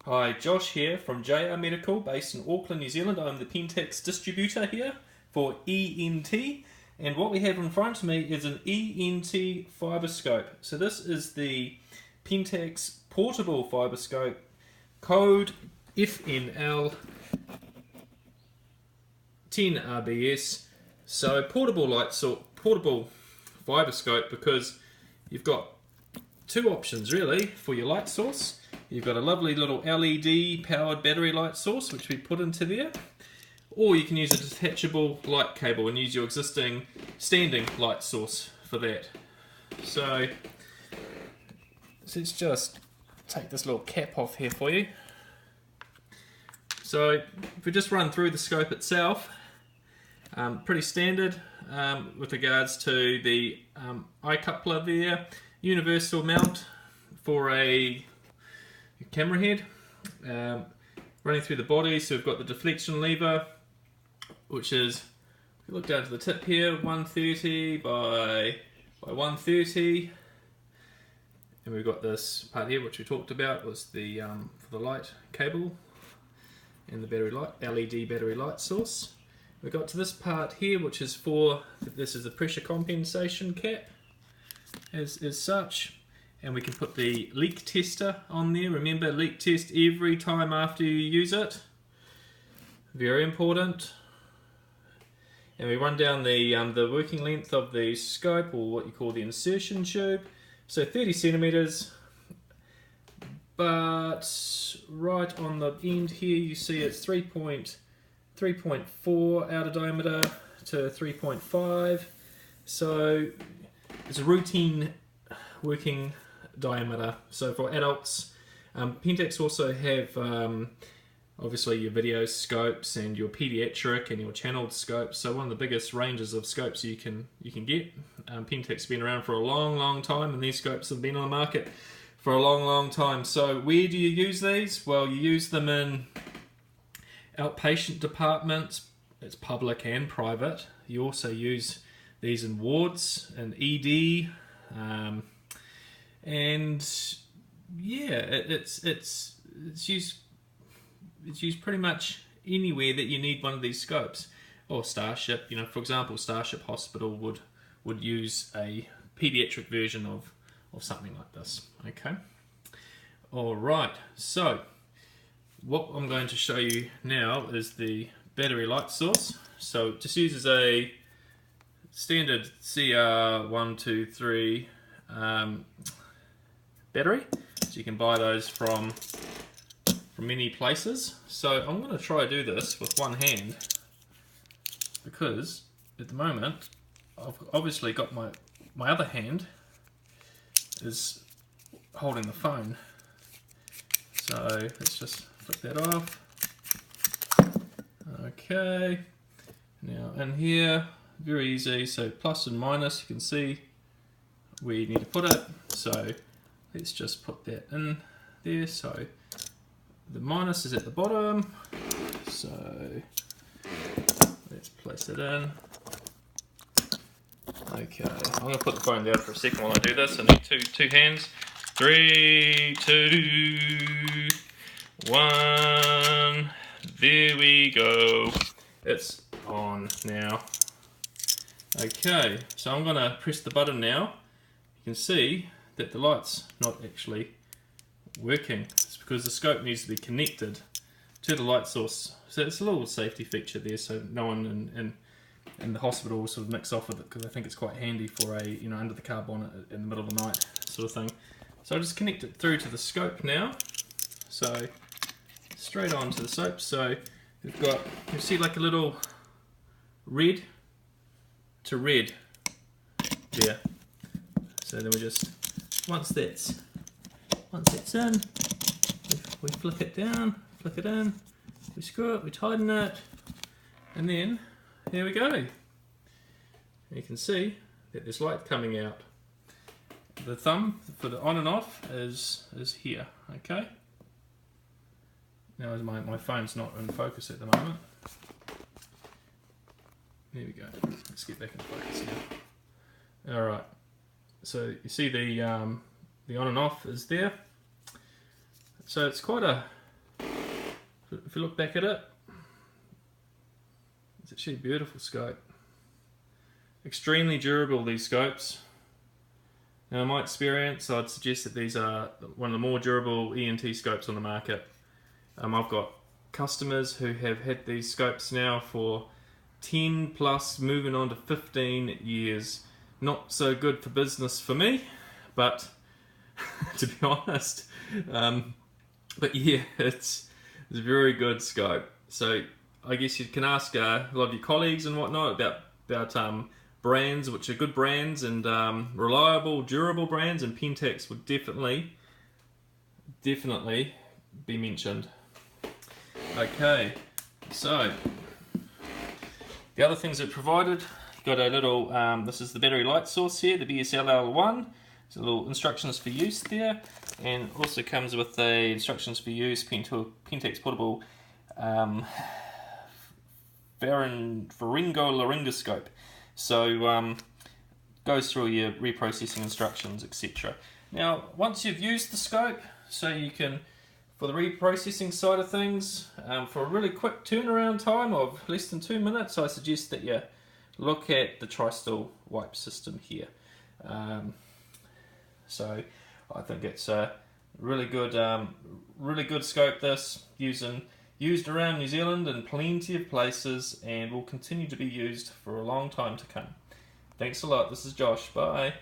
Hi, Josh here from JR Medical, based in Auckland, New Zealand. I'm the Pentax distributor here for ENT, and what we have in front of me is an ENT fibre scope. So this is the Pentax portable fibre scope, code FNL-10RBS. So portable fibre scope, because you've got two options really for your light source. You've got a lovely little LED powered battery light source which we put into there, or you can use a detachable light cable and use your existing standing light source for that. So let's just take this little cap off here for you. So if we just run through the scope itself, pretty standard with regards to the eye coupler there, universal mount for a camera head, running through the body. So we've got the deflection lever, which is, if you look down to the tip here, 130 by 130, and we've got this part here which we talked about was the for the light cable and the battery light, LED battery light source. We got to this part here, which is this is the pressure compensation cap as such. And we can put the leak tester on there. Remember, leak test every time after you use it. Very important. And we run down the working length of the scope, or what you call the insertion tube. So 30 centimeters. But right on the end here, you see it's 3.4 outer diameter to 3.5. So it's a routine working diameter. So for adults, Pentax also have obviously your video scopes and your pediatric and your channeled scopes. So one of the biggest ranges of scopes you can get. Pentax has been around for a long time, and these scopes have been on the market for a long time. So where do you use these? Well, you use them in outpatient departments. It's public and private. You also use these in wards and ED. And yeah, it's used pretty much anywhere that you need one of these scopes. Or Starship, for example, Starship Hospital would use a pediatric version of something like this. Okay. All right. So what I'm going to show you now is the battery light source. So it just uses a standard CR123 battery, so you can buy those from many places. So I'm going to try to do this with one hand, because at the moment I've obviously got my other hand is holding the phone. So let's just flip that off. Okay, now in here, very easy. So plus and minus, you can see where you need to put it. So let's just put that in there. So the minus is at the bottom. So let's place it in. Okay, I'm going to put the phone down for a second while I do this. I need two hands. 3, 2, 1. There we go. It's on now. Okay, so I'm going to press the button now. You can see that the light's not actually working. It's because the scope needs to be connected to the light source. So it's a little safety feature there, so no one in the hospital will sort of mix off with it, because I think it's quite handy for a under the car bonnet in the middle of the night sort of thing. So I'll just connect it through to the scope now. So straight on to the soap. So we've got, you see like a little red to red there. So then we just, once that's in, we flick it down, flick it in, we screw it, we tighten it, and then here we go. And you can see that there's light coming out. The thumb for the on and off is here. Okay. Now my phone's not in focus at the moment. There we go. Let's get back in focus now. All right. So you see the on and off is there. So it's quite a if you look back at it, it's actually a beautiful scope. Extremely durable, these scopes. Now in my experience, I'd suggest that these are one of the more durable ENT scopes on the market. I've got customers who have had these scopes now for 10 plus, moving on to 15 years. Not so good for business for me, but to be honest, but yeah, it's a very good scope. So I guess you can ask a lot of your colleagues and whatnot about brands which are good brands and reliable, durable brands, and Pentax would definitely be mentioned. Okay, so the other things it provided, you've got a little, this is the battery light source here, the BSLL1. There's a little instructions for use there, and also comes with the instructions for use Pentax portable pharyngolaryngoscope. So goes through your reprocessing instructions, etc. Now, once you've used the scope, so you can, for the reprocessing side of things, for a really quick turnaround time of less than 2 minutes, I suggest that you look at the Tristal wipe system here. So I think it's a really good scope. This used around New Zealand in plenty of places, and will continue to be used for a long time to come. Thanks a lot. This is Josh. Bye.